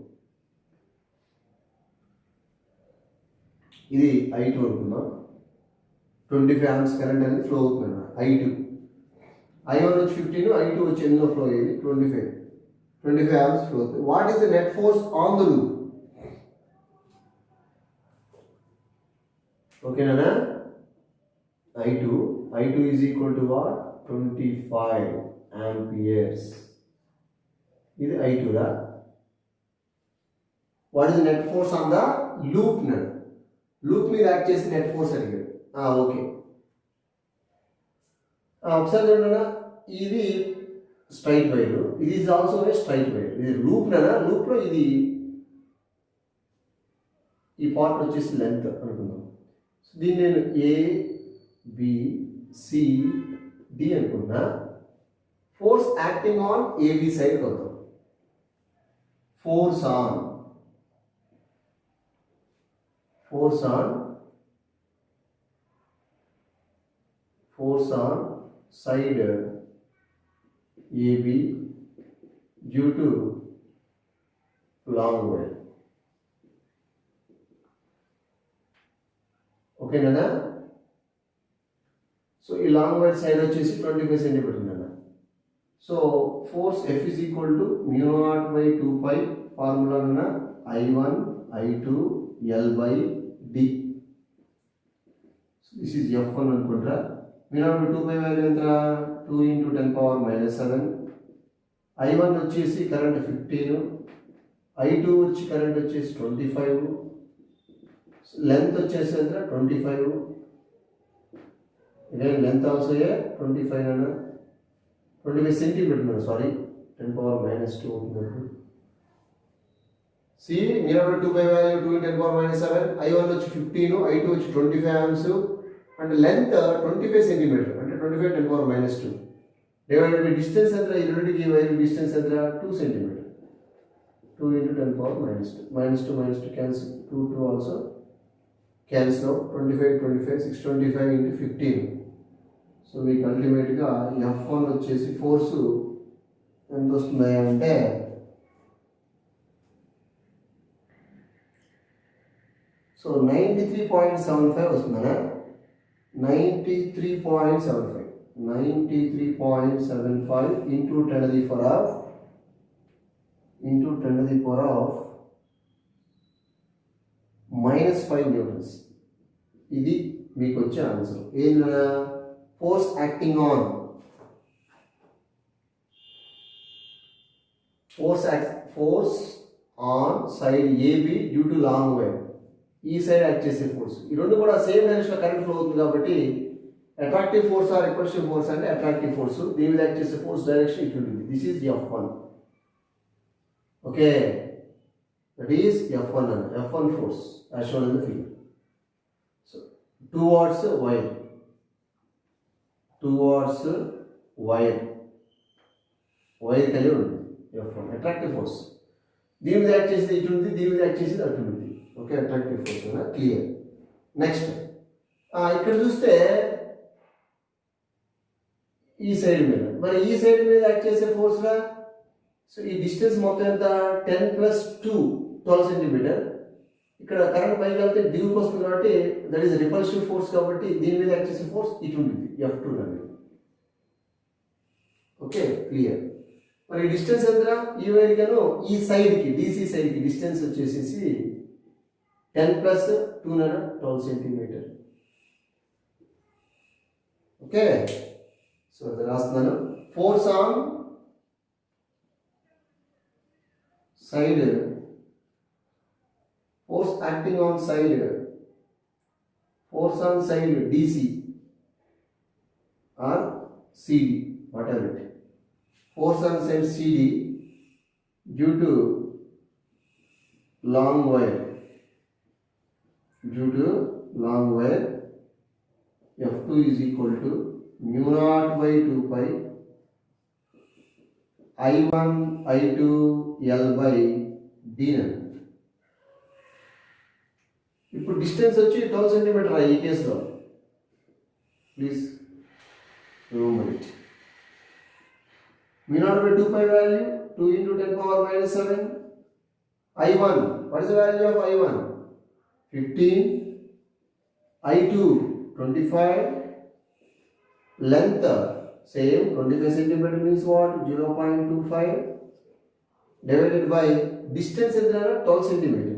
ఇది I2 అనుకుందాం 25 ఆంప్స్ కరెంట్ అనేది ఫ్లో అవుతుంది I2 I1 వచ్చి 15 I2 వచ్చి ఎందులో ఫ్లో అయ్యేది 25 ఆంప్స్ ఫ్లో అవుతుంది what is the net force on the loop ఓకేనా I2 I2 is equal to what? 25 amperes. ఇది I2 రా. What is the net force on the loop నడు? లూప్ మీద యాక్ట్ చేసి నెట్ ఫోర్స్ అడిగాడు. Okay, ఒకసారి చూడండి, ఇది స్ట్రైట్ వైర్, ఇది is also a straight wire. ఇది లూప్ లూప్లో ఇది ఈ పార్ట్ వచ్చేసి లెంత్ అనుకుందాం. దీన్ని నేను ABCD అనుకున్నా. Force acting on AB side కొద్దాం. Force on side AB due to long wire. Okay నాన్న. సో ఈ లాంగ్ వైర్ సైడ్ వచ్చేసి 25 సెంటీమీటర్ నాన్న. So force F is equal to μ0/2π formula నాన్న I1 I2 L/D. So this is F1 అనుకుంటా. μ0/2π value ఎంత? 2 × 10⁻⁻7. I1 వచ్చేసి current 15, I2 వచ్చి current వచ్చేసి 25, లెంత్ వచ్చేసి ఎంత? 25. again length also here 25 అన్న, 25 సెంటీమీటర్ సారీ, 10⁻⁻2 ఉంటుంది. See, μ0/2π value 2 × 10⁻⁷, I1 వచ్చి 15, I2 వచ్చి 25 amps, and length 25 సెంటీమీటర్ అంటే 25 10⁻⁻2 డివైడెడ్ బై డిస్టెన్స్ ఎంత? ఈ రెండింటికి వైర్ డిస్టెన్స్ ఎంత? 2 centimetre. 2 × 10⁻⁻2 -2 cancel, 2 also cancel out. 25 625 × 15. So మీకు అల్టిమేట్గా F1 వచ్చేసి ఫోర్సు ఎంత వస్తుంది అంటే so 93.75 వస్తుందనా? 93.75 into 10 to the power of -5 newtons. ఇది మీకు వచ్చే ఆన్సర్. ఏంటన్నా? Force acting on side AB due to long wire. ఈ సైడ్ యాక్ట్ చేసే ఫోర్స్, ఈ రెండు కూడా సేమ్ డైరెక్షన్ కరెంట్ ఫ్లో అవుతుంది కాబట్టి attractive force or repulsive force అంటే అట్రాక్టివ్ ఫోర్స్, దీని మీద యాక్ట్ చేసే ఫోర్స్ డైరెక్షన్ ఇటు ఉంటుంది. This is F1. Okay, that is F1 అన్న. F1 force as shown in the figure. So towards wire కలిగి ఉంటుంది F1 అట్రాక్టివ్ ఫోర్స్. దీని మీద యాక్ట్ చేసేది ఇటు ఉంది, దీని మీద యాక్ట్ చేసేది అటు ఉంటుంది. ఓకే, అట్రాక్టివ్ ఫోర్స్ అన్న, క్లియర్. నెక్స్ట్ ఇక్కడ చూస్తే ఈ సైడ్ మీద, మరి ఈ సైడ్ మీద యాక్ట్ చేసే ఫోర్స్గా సో ఈ డిస్టెన్స్ మొత్తం ఎంత? 10 + 2 12 సెంటీమీటర్. ఇక్కడ కరెంట్ పైకి వెళ్తే దిగుకు వస్తుంది కాబట్టి దట్ ఈస్ రిపల్సివ్ ఫోర్స్ కాబట్టి దీని మీద యాక్ట్ చేసే ఫోర్స్ ఇటు ఉంటుంది F2 అనేది. Okay, clear. మరి డిస్టెన్స్ ఎంత? ఈ వైర్గాను ఈ సైడ్కి DC సైడ్కి డిస్టెన్స్ వచ్చేసేసి 10 + 2 12 సెంటీమీటర్. ఓకే, సో అది రాస్తున్నాను. Force on side, force acting on side DC or CD, whatever it. Force on side CD due to long wire F2 is equal to μ0/2π I1 I2 L/D. ఇప్పుడు distance వచ్చి 12 centimetre ఈ కేసులో, please remember it. μ0/2π value 2 × 10⁻⁷. I1, what is the value of I1? 15, I2 25, length same 25 centimeter means what? 0.25 divided by distance is 12 centimeter,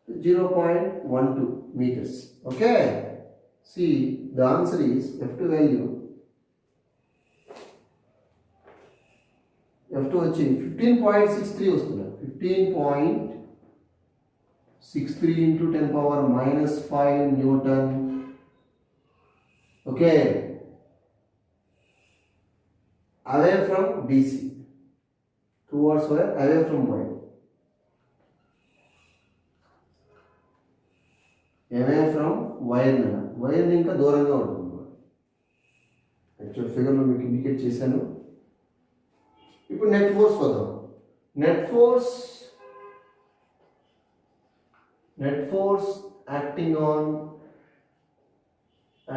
0.12 meters. Okay, See, the answer is F2 value. F2 వచ్చి 15.63 వస్తుంది. 15.63 into 10 power minus 5 Newton. Okay. Away from DC. Towards where? Away from wire. Away from wire nana. Wire ఇంకా దూరంగా ఉంటుంది. Actual ఫిగర్లో మీకు indicate చేశాను. ఇప్పుడు net force వద్దాం. Net force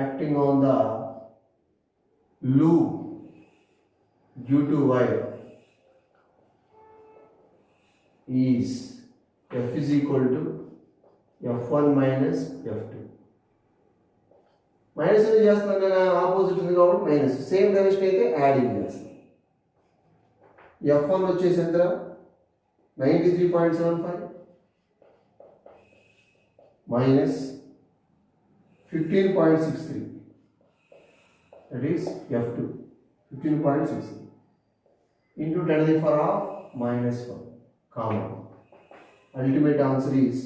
acting on the loop due to wire is F is equal to F1 minus F2. Minus ఎందుకు చేస్తున్నాం కదా, ఆపోజిట్ ఉంది కాబట్టి మైనస్. సేమ్ డైరెక్షన్ అయితే యాడింగ్ చేస్తాం. F1 వచ్చేసి ఎంత 93.75 minus 15.63, that is F2 15.63 into 10 to the power of minus 1 common. Ultimate answer is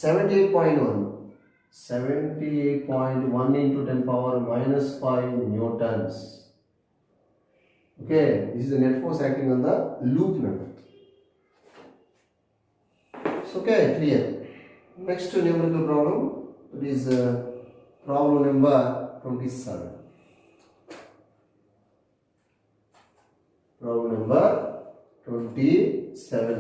78.1 into 10 power minus 5 newtons. Okay, this is the net force acting on the loop method. So, okay, clear. Next numerical problem, it is problem number 27. Problem number 27.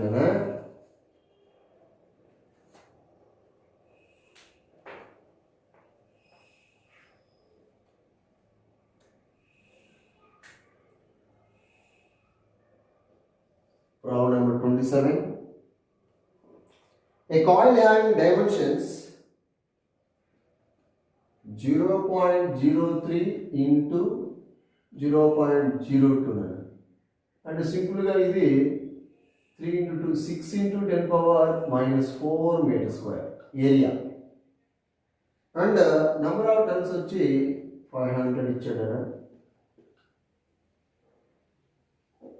Problem number 27. A coil having dimensions 0.03 into 0.02 and simple ga idi 3 into 2 6 into 10 power minus 4 meter square area and number of turns వచ్చి 500 ఇచ్చాడు.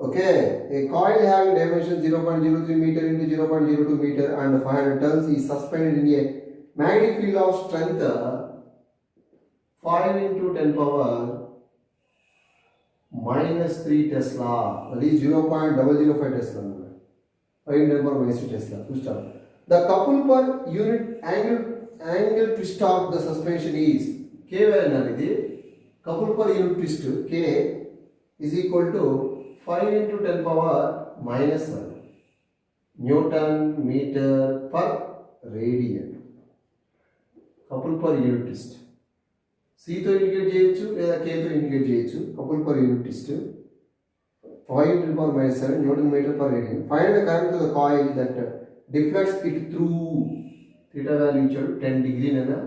Okay, a coil having dimension 0.03 meter into 0.02 meter and 500 tons is suspended in a magnetic field of strength 5 into 10 power minus 3 Tesla, that is 0.005 Tesla. 5 into 10 power minus 3 Tesla. Full stop. The couple per unit angle twist of the suspension is K value అనేది couple per unit twist K is equal to 5 into 10 power minus 1 Newton meter per radian. Couple per unit twist. C తో indicate చేయొచ్చు లేదా K తో indicate చేయొచ్చు. Couple per unit twist. 5 into 10 power minus 7 Newton meter per radian. Find the current to the coil that deflects it through theta value ఇచ్చాడు 10 degree నైనా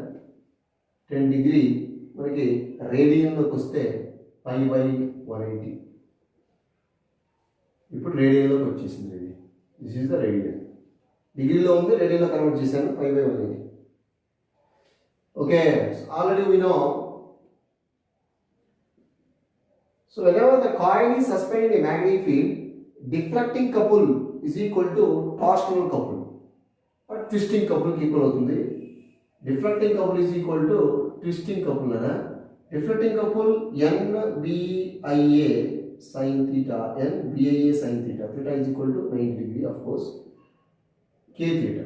10 degree మనకి రేడియన్లోకి వస్తే pi by 180. ఇప్పుడు రేడియన్లోకి వచ్చేసింది. ఇది దిస్ ఈజ్ ద రేడియన్. డిగ్రీలో ఉంది, రేడియన్లో convert చేశాను 5/180. Okay, already we know. So whenever the coil is suspended in a magnetic field, deflecting couple is equal to torsional couple or twisting couple కి equal అవుతుంది. deflecting couple is equal to twisting couple అనా. deflecting couple NBIA sin theta, NBIA sin theta. Theta is equal to 90 degree, of course. K theta.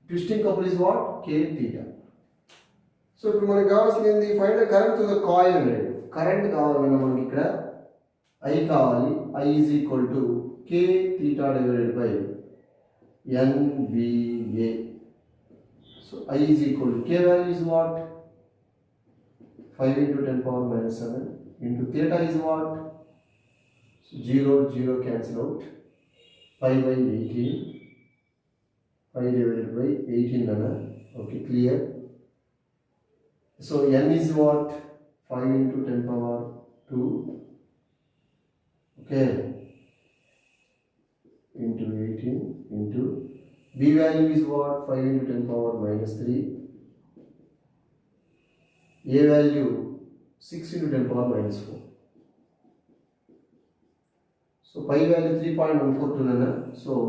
Twisting couple is what? K theta. So ఇప్పుడు మనకు కావాల్సింది find the current to the coil అనేది. Current కావాలన్నా మనకి ఇక్కడ I కావాలి. I is equal to K theta divided by NBA. So I is equal to K value is what? 5 into 10 power minus 7 into theta is what? 0 cancel out. Pi by 18. Pi divided by 18 nana. Okay, clear. So n is what? 5 into 10 power 2. Okay. Into 18 into B value is what? 5 into 10 power minus 3. A value 6 into 10 power minus 4. So pi value 3.142.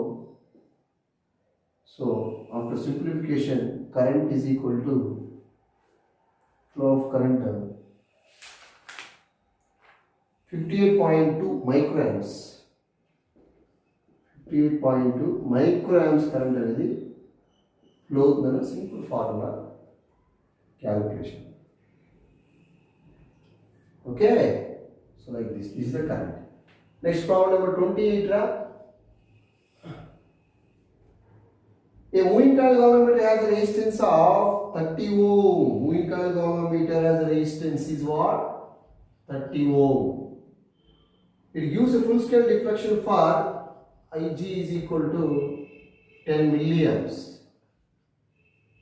So after simplification, current is equal to flow of current 58.2 microamps. 58.2 microamps current అనేది flow అవుతుందన్న simple formula calculation. Okay, so like this is the current. Next problem number 28. A moving coil galvanometer has a resistance of 30 ohm. Moving coil galvanometer has a resistance is what? 30 ohm. It gives a full scale deflection for Ig is equal to 10 milliamps.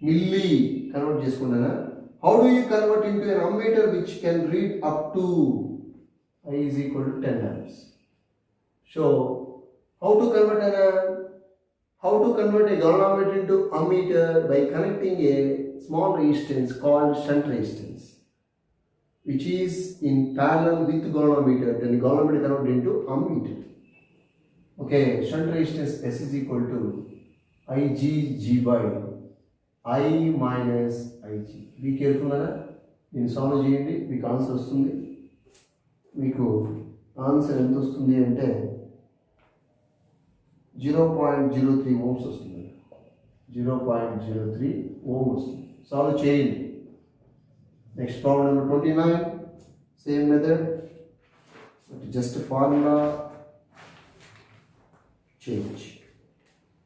Milli convert చేసుకున్నానా? How do you convert into an ammeter which can read up to I is equal to 10 amps? So how to convert a galvanometer into ammeter? By connecting a small resistance called shunt resistance, which is in parallel with galvanometer. Then galvanometer converted into ammeter. Okay, shunt resistance S is equal to Ig by I minus Ig. Be careful అన్న, దీన్ని solve చేయండి, మీకు answer వస్తుంది. మీకు answer ఎంత వస్తుంది అంటే 0.03 Ohm's వస్తుంది. 0.03 ఓమ్ వస్తుంది. సాల్వ్ చేయండి. Next problem number 29. Same method, just formula change.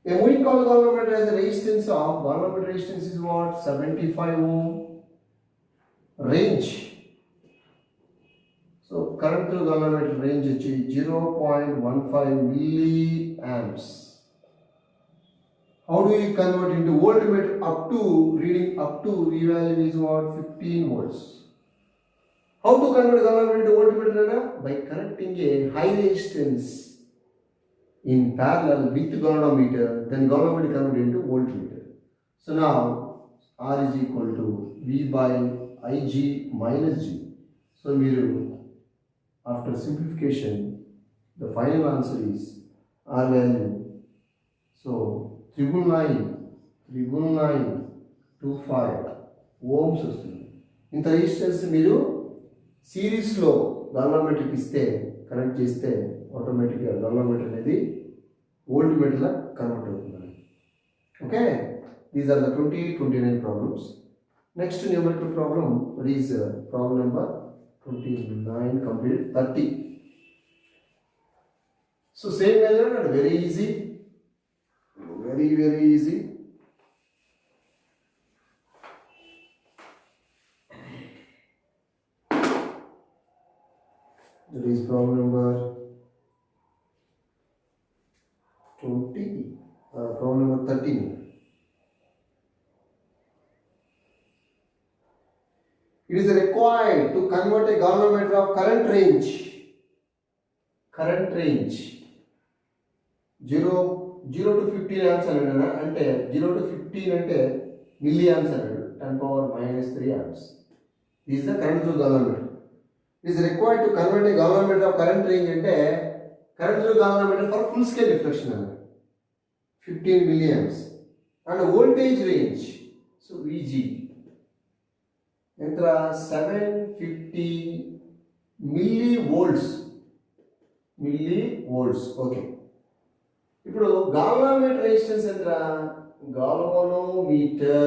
A moving coil galvanometer has a resistance of, galvanometer resistance is what? 75 ohm. Range. So current through galvanometer range is 0.15 milliamps. How do you convert into voltmeter up to, reading up to, V value is what? 15 volts. How to convert galvanometer into voltmeter? By connecting a high resistance in parallel with galvanometer, then galvanometer converted into voltmeter. So now R is equal to V by Ig minus G. So after simplification, the final answer is R value. So 99925 ohms వస్తుంది. ఇంత resistance మీరు సిరీస్లో galvanometer ఇస్తే connect చేస్తే ఆటోమేటిక్గా galvanometer అనేది వోల్ట్మీటర్లా convert అవుతుంది. Okay, these are the 29 problems. Next numerical problem, that is problem number 29 complete 30. So same method and very easy, very easy. That is problem number 20, problem number 13. It is required to convert a galvanometer of current range 0 to 15 amps అన్నాడు. అంటే 0 to 15 అంటే milli amps అన్నాడు. 10 power minus 3 amps. This is the current through galvanometer. It is required to convert a galvanometer of current range అంటే current through galvanometer for full scale deflection అన్నాడు. 15 milliamps and voltage range, so Vg entra 750 millivolts. Okay, ఇప్పుడు galvanometer resistance entra, galvanometer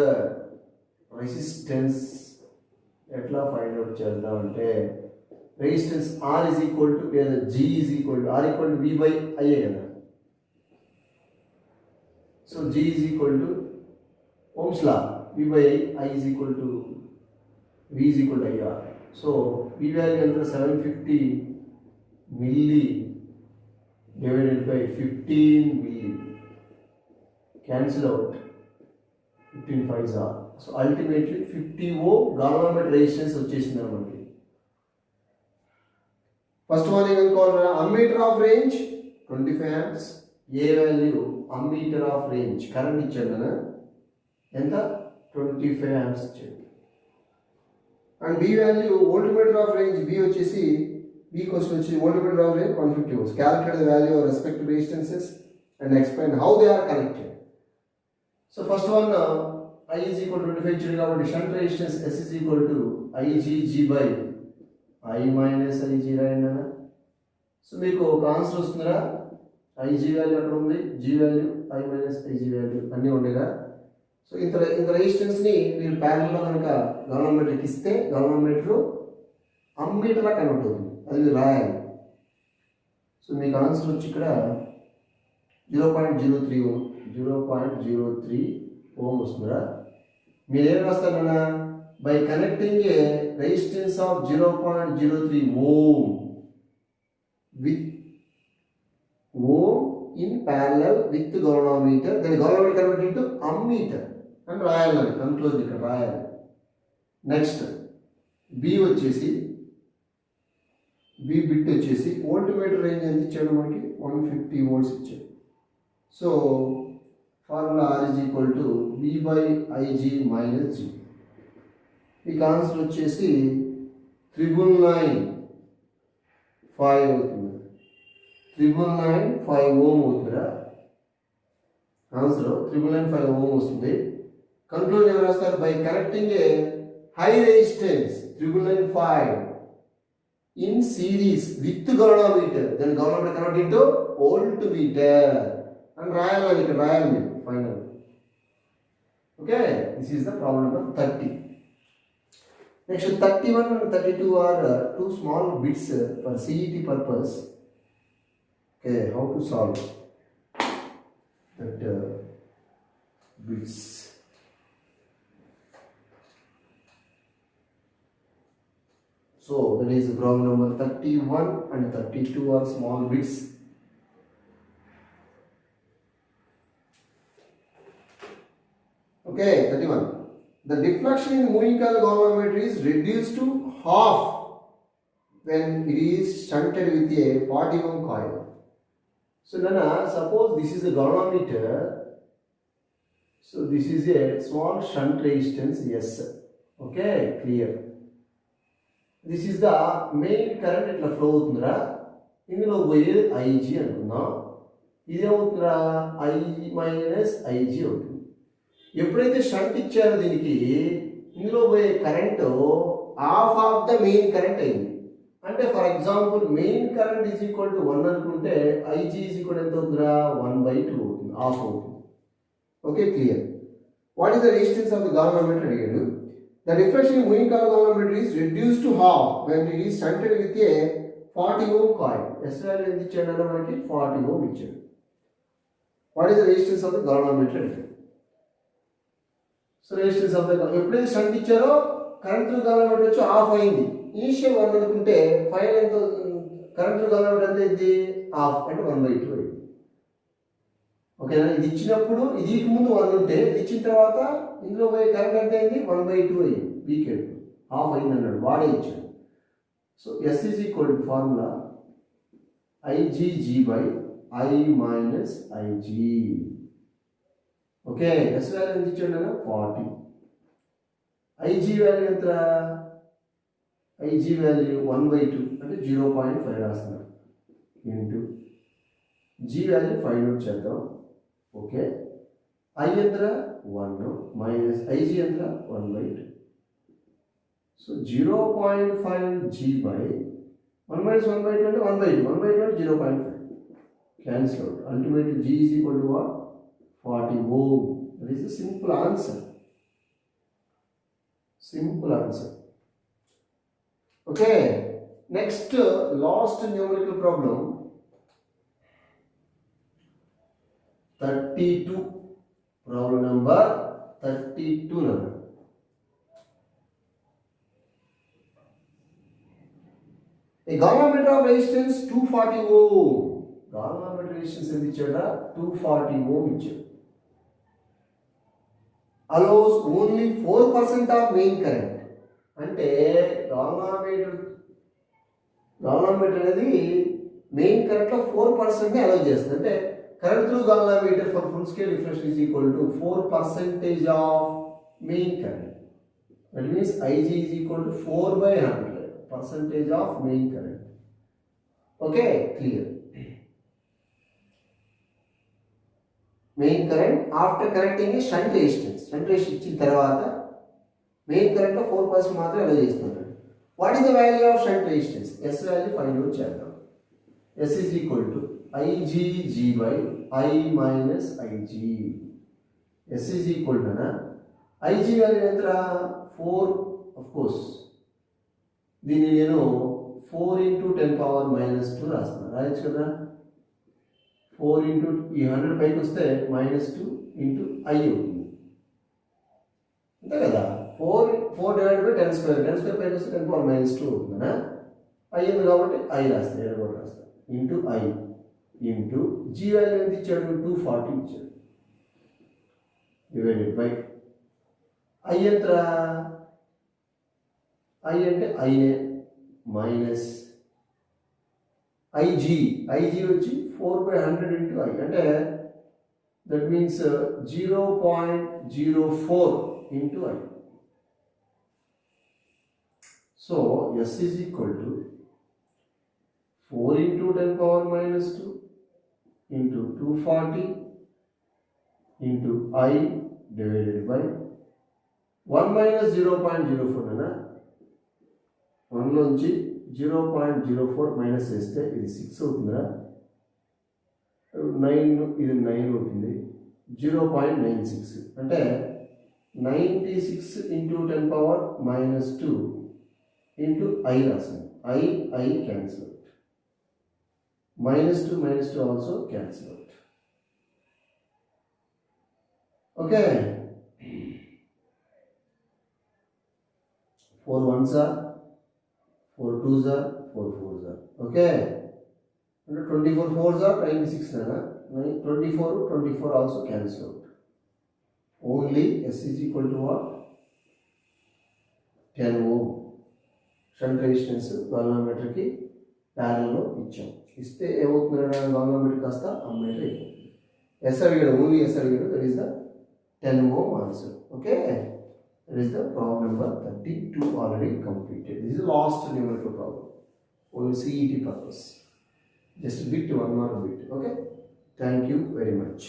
resistance ఎట్లా find out చేద్దాం అంటే resistance R is equal to లేదా G is equal to R equal to V by I కదా. So G is equal to Ohm's law, V by I is equal to V is equal to IR. So V value enter 750 milli divided by 15 milli. Cancel out. 15 5s are. So ultimately 50 ohm galvanometer resistance వచ్చేసింది మనకి. First one you can call ammeter of range 25 amps. A value ammeter of range current ఇచ్చాడు కదా ఎంత 25 amps ఇచ్చాడు. And B value voltmeter of range B వచ్చేసి B కోసం వచ్చి voltmeter of range 150 volts. Calculate the value of respective resistances and explain how they are connected. So first one I is equal to 25 ఇచ్చాడు కాబట్టి shunt resistance S is equal to IgG by I minus Ig రాయండి అన్న. So మీకు ఒక answer వస్తుందిరా. Ig value అక్కడ ఉంది, G value I minus Ig value అన్నీ ఉండేగా. సో ఇంత రెసిస్టెన్స్ని మీరు ప్యారల్లో కనుక గల్వామీటర్కి ఇస్తే గల్వామీటర్ అమ్మీటర్లా కన్వర్ట్ అవుతుంది, అది మీరు రాయాలి. సో మీకు ఆన్సర్ వచ్చి ఇక్కడ 0.03 ఓం వస్తుందిరా. మీరు ఏం రాస్తారన్నా, by connecting a resistance of 0.03 ohm with ohm in parallel with galvanometer, దాని గల్వామీటర్ కన్వర్ట్ ఇంటూ అమ్మీటర్ అని రాయాలి. కన్క్లూజ్ ఇక్కడ రాయాలి. నెక్స్ట్ బి వచ్చేసి బి బిట్ వచ్చేసి వోల్టమీటర్ రేంజ్ ఎంత ఇచ్చాడు మనకి 150 volts ఇచ్చాడు. So formula R is equal to V by Ig minus G. ఈ ఆన్సర్ వచ్చేసి 999.5 అవుతుంది. 999.5 ఓం అవుతుందిరా ఆన్సర్. 999.5 ఓం వస్తుంది. కంక్లూజన్ ఎవరు రాస్తారు, by connecting a high resistance 999.5 in series with galvanometer, దాని గల్వామీటర్ కన్వర్ట్ ఇంటూ వోల్టమీటర్ అని రాయాలి. ఇక్కడ రాయాలి మీరు final. Okay, this is the problem number 30. Next 31 and 32 are two small bits for CET purpose. Okay, how to solve that bits. So that is problem number 31 and 32 are small bits. Okay, 31. The deflection in moving coil galvanometer is reduced to half when it is shunted with a 40 ohm coil. So Nana, suppose this is a galvanometer. So this is a small shunt resistance S. Okay, clear. This is the main current itla flow అవుతుందిరా. ఇందులో పోయేది Ig అనుకుందాం. ఇదేమవుతుందిరా I minus Ig అవుతుంది. ఎప్పుడైతే shunt ఇచ్చారో దీనికి ఇందులో పోయే current half of the main current అయింది. అంటే for example main current is equal to 1 అనుకుంటే Ig ఈజ్ ఈక్వల్ ఎంత అవుతుందిరా 1/2 అవుతుంది, హాఫ్ అవుతుంది. Okay, clear. What is the resistance of the galvanometer అడిగాడు. The reflection in moving coil galvanometer is reduced to half when it is shunted with a 40 ohm coil. S value ఎంత ఇచ్చాడు అంటే మనకి 40 ohm ఇచ్చాడు. What is the resistance of the galvanometer అడిగాడు. So resistance of the ఎప్పుడైతే shunt ఇచ్చారో current galvanometer వచ్చి of అయింది. ఇనిషియల్ 1 అనుకుంటే ఫైనల్ ఎంత కరెంట్ galvanometer ఎంత అయింది, ఆఫ్ అంటే 1/2 అయింది. ఓకేనా, ఇది ఇచ్చినప్పుడు ఇది ముందు 1 ఉంటే ఇది ఇచ్చిన తర్వాత ఇందులో పోయే కరెంట్ ఎంత అయింది 1/2 అయింది. వీకెడ్ ఆఫ్ అయింది అన్నాడు, వాడే ఇచ్చాడు. So S is equal to formula IgG by I minus Ig. Okay, S value ఎంత ఇచ్చాడు కదా 40. Ig వాల్యూ ఎంత, Ig వాల్యూ 1/2 అంటే 0.5 రాస్తున్నాం ఇంటూ G వాల్యూ 5 నోట్ చేద్దాం. ఓకే, I ఎంత 1 మైనస్ Ig ఎంత 1/2. సో 0.5 G by 1 minus 1/2 అంటే 1/2 అంటే 0.5 cancel out. Ultimately G is equal to what, 40 ohm. That is the simple answer. Simple answer. Okay, next last numerical problem 32. Problem number 32 number. A galvanometer of resistance 240 ohm. Galvanometer resistance ఎంత ఇచ్చాడా 240 ohm ఇచ్చాడు. Allows only 4% of main current. అంటే galvanometer అనేది main కరెంట్లో 4% allow చేస్తుంది. అంటే current through galvanometer for full scale differential is equal to 4% of main current. That means Ig is equal to 4/100% of main current. Okay, clear. Main current after connecting a shunt resistance. Shunt resistance ఇచ్చిన తర్వాత main కరెంట్లో 4% మాత్రం అలా చేస్తున్నాడు. What is the value of shunt resistance? S value find out చేద్దాం. S is equal to IGG by I minus IG. S is equal to IG value ఎంత? 4. Of course దీన్ని నేను 4 × 10⁻⁻2 రాస్తున్నాను. రాయొచ్చు కదా. 4 ఇంటూ ఈ 100 పైకి వస్తే -2 ఇంటూ ఐ అవుతుంది అంతే కదా. 4 డివైడ్ బై 10 స్క్వేర్. 10 స్క్వేర్ పైకి వస్తే 10⁻2 అవుతుందా. ఐ ఉంది కాబట్టి ఐ రాస్తాను, ఏడు కూడా రాస్తాను. Into I into G value ఎంత ఇచ్చాడు? 240 ఇచ్చాడు. డివైడెడ్ బై ఐ ఎంత? ఐ అంటే ఐనే మైనస్ ఐజీ. ఐజీ వచ్చి 4/100 ఇంటూ ఐ అంటే that means 0.04 into I. So S is equal to 4 × 10⁻2 into 240 into I divided by 1 - 0.04 అనా. 1లోంచి 0.04 మైనస్ చేస్తే ఇది 6 అవుతుందా. 9 ఇది 9 అవుతుంది. 0.96 అంటే 96 ఇంటూ 10⁻2 ఇంటూ ఐ రాసాను. I cancel out. -2 also cancel out. Okay. 4 1s are 4 2s are 4 4s are. Okay. 24 4s are 96 nana. 24 also cancel out. Only S is equal to what? 10 ohm. Shunt resistance galvanometer ki parallel lo ichcham. Iste ఏమవుతుందంటే galvanometer కాస్త ammeter అయిపోతుంది. S అడిగాడు, only S అడిగాడు. That is the 10 ohm answer. Okay. That is the problem number 32 already completed. This is the last numerical problem. Only CET purpose. Just a bit, one more bit. Okay. Thank you very much.